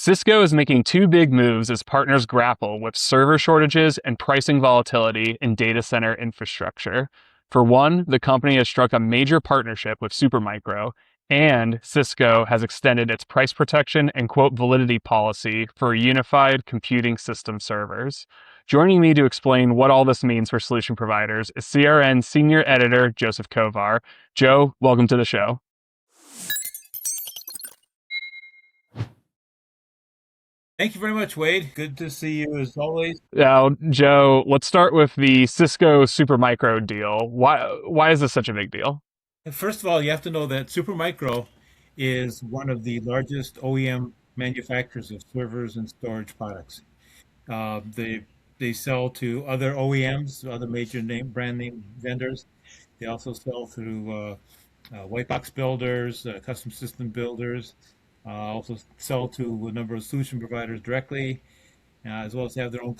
Cisco is making two big moves as partners grapple with server shortages and pricing volatility in data center infrastructure. For one, the company has struck a major partnership with Supermicro, and Cisco has extended its price protection and quote validity policy for unified computing system servers. Joining me to explain what all this means for solution providers is CRN Senior Editor Joseph Kovar. Joe, welcome to the show. Thank you very much, Wade. Good to see you as always. Now, Joe, let's start with the Cisco Supermicro deal. Why is this such a big deal? And first of all, you have to know that Supermicro is one of the largest OEM manufacturers of servers and storage products. They sell to other OEMs, other major brand name vendors. They also sell through white box builders, custom system builders. Also sell to a number of solution providers directly, as well as have their own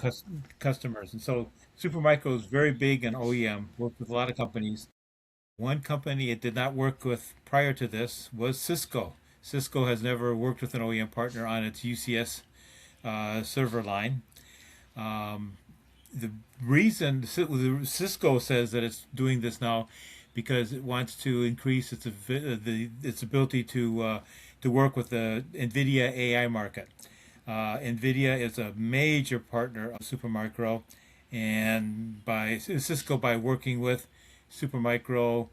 customers. And so Supermicro is very big in OEM, worked with a lot of companies. One company it did not work with prior to this was Cisco. Cisco has never worked with an OEM partner on its UCS server line. Um, the reason Cisco says that it's doing this now because it wants to increase its ability to work with the Nvidia AI market. Nvidia is a major partner of Supermicro, and by Cisco by working with Supermicro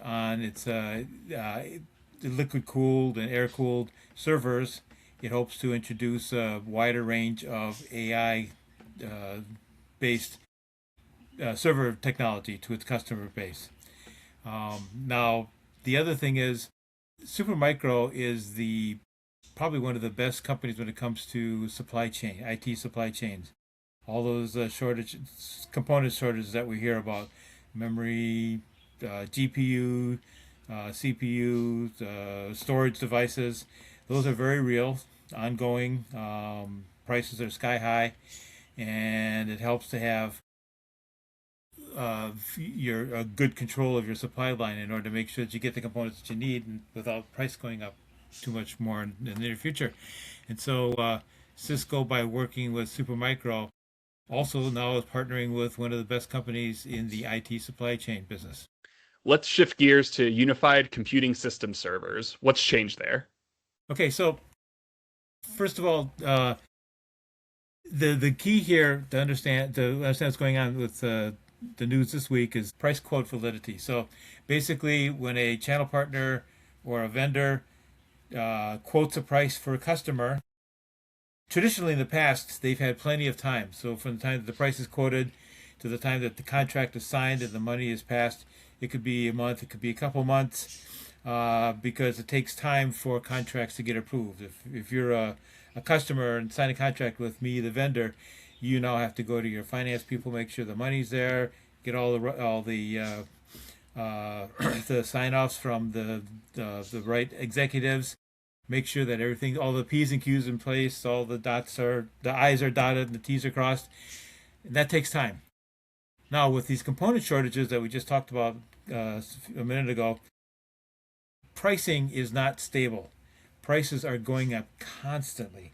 on its liquid cooled and air cooled servers, it hopes to introduce a wider range of AI based server technology to its customer base. Now, the other thing is, Supermicro is the probably one of the best companies when it comes to supply chain, IT supply chains. All those component shortages that we hear about, memory, GPU, CPU, storage devices, those are very real, ongoing. Prices are sky high, and it helps to have your good control of your supply line in order to make sure that you get the components that you need and without price going up too much more in the near future. And so Cisco, by working with Supermicro, also now is partnering with one of the best companies in the IT supply chain business. Let's shift gears to unified computing system servers. What's changed there? Okay, so first of all, the key here to understand what's going on with the news this week is price quote validity. So basically, when a channel partner or a vendor quotes a price for a customer, traditionally in the past they've had plenty of time. So from the time that the price is quoted to the time that the contract is signed and the money is passed, it could be a month, it could be a couple months, because it takes time for contracts to get approved. If you're a customer and sign a contract with me, the vendor, you now have to go to your finance people, make sure the money's there, get all the the sign offs from the right executives, make sure that everything, all the P's and Q's in place, all the I's are dotted and the T's are crossed. And that takes time. Now, with these component shortages that we just talked about a minute ago, pricing is not stable. Prices are going up constantly.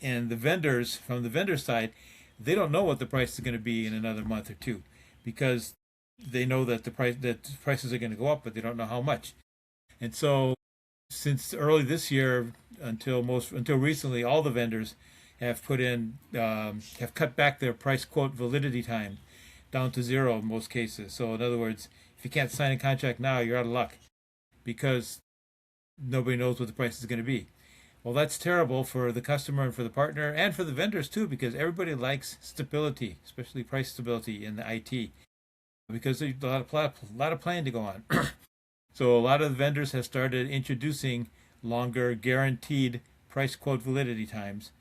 And the vendors, from the vendor side, they don't know what the price is going to be in another month or two, because they know that the prices are going to go up, but they don't know how much. And so, since early this year until recently, all the vendors have have cut back their price quote validity time down to zero in most cases. So in other words, if you can't sign a contract now, you're out of luck, because nobody knows what the price is going to be. Well, that's terrible for the customer and for the partner and for the vendors too, because everybody likes stability, especially price stability in the IT, because there's a lot of planning to go on. So a lot of the vendors have started introducing longer guaranteed price quote validity times.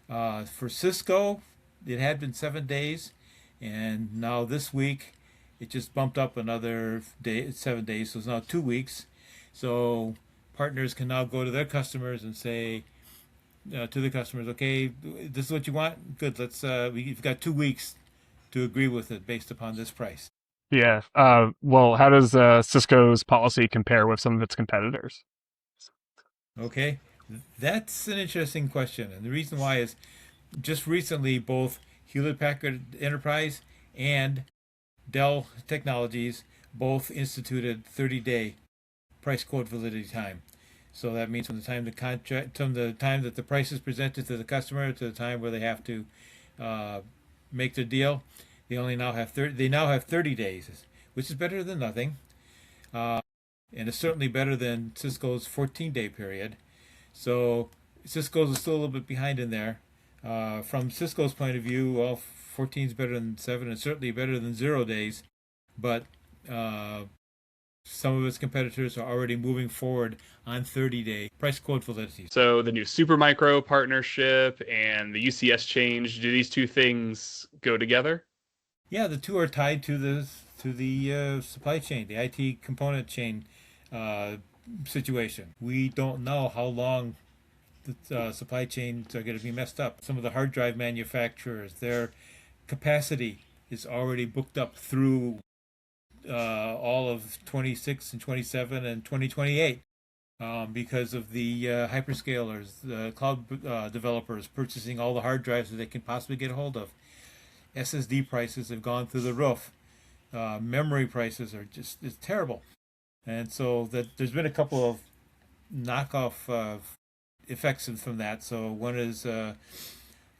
For Cisco, it had been 7 days, and now this week it just bumped up another day, 7 days, so it's now 2 weeks. So partners can now go to their customers and say to the customers, "Okay, this is what you want. Good. We've got 2 weeks to agree with it based upon this price." Yeah. Well, how does Cisco's policy compare with some of its competitors? Okay. That's an interesting question, and the reason why is just recently both Hewlett Packard Enterprise and Dell Technologies both instituted 30-day price quote validity time. So that means from the time the contract, from the time that the price is presented to the customer to the time where they have to uh, make the deal, they only now have 30. They now have 30 days, which is better than nothing, uh, and it's certainly better than Cisco's 14-day period. So Cisco's still a little bit behind in there. From Cisco's point of view, well, 14 is better than 7, and certainly better than 0 days. But uh, some of its competitors are already moving forward on 30-day price quote validity. So the new Supermicro partnership and the UCS change, do these two things go together? Yeah, the two are tied to the supply chain, the IT component chain uh, situation. We don't know how long the supply chains are going to be messed up. Some of the hard drive manufacturers, their capacity is already booked up through all of 26 and 27 and 2028 because of the hyperscalers, the cloud developers purchasing all the hard drives that they can possibly get a hold of. SSD prices have gone through the roof. Memory prices are just it's terrible, and so that there's been a couple of knockoff effects from that. So one is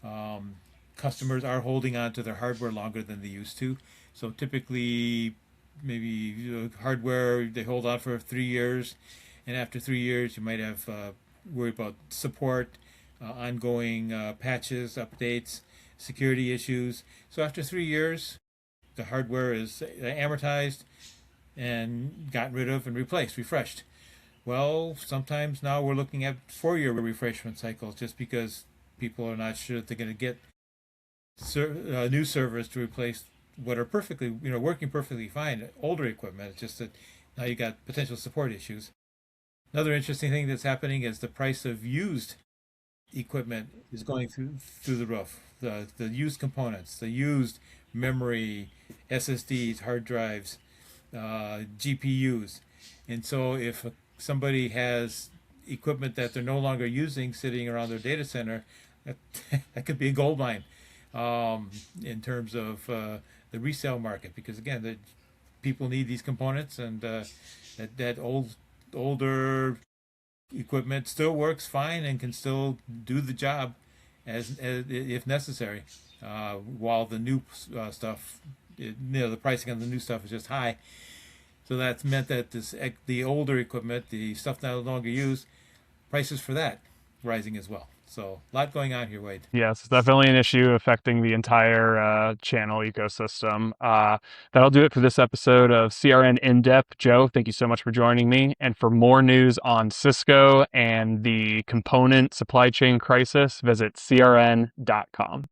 um, customers are holding on to their hardware longer than they used to. So typically, maybe hardware they hold on for 3 years, and after 3 years, you might have worry about support, ongoing patches, updates, security issues. So after 3 years, the hardware is amortized and gotten rid of and replaced, refreshed. Well, sometimes now we're looking at 4 year refreshment cycles just because people are not sure that they're going to get new servers to replace what are perfectly, working perfectly fine, older equipment. It's just that now you got potential support issues. Another interesting thing that's happening is the price of used equipment is going through the roof. The used components, the used memory, SSDs, hard drives, GPUs, and so if somebody has equipment that they're no longer using sitting around their data center, that, that could be a gold mine in terms of the resale market because again, the people need these components and that older equipment still works fine and can still do the job as if necessary. While the new stuff, the pricing on the new stuff is just high. So that's meant that the older equipment, the stuff no longer used, prices for that rising as well. So a lot going on here, Wade. Yes, it's definitely an issue affecting the entire channel ecosystem. That'll do it for this episode of CRN In Depth. Joe, thank you so much for joining me. And for more news on Cisco and the component supply chain crisis, visit crn.com.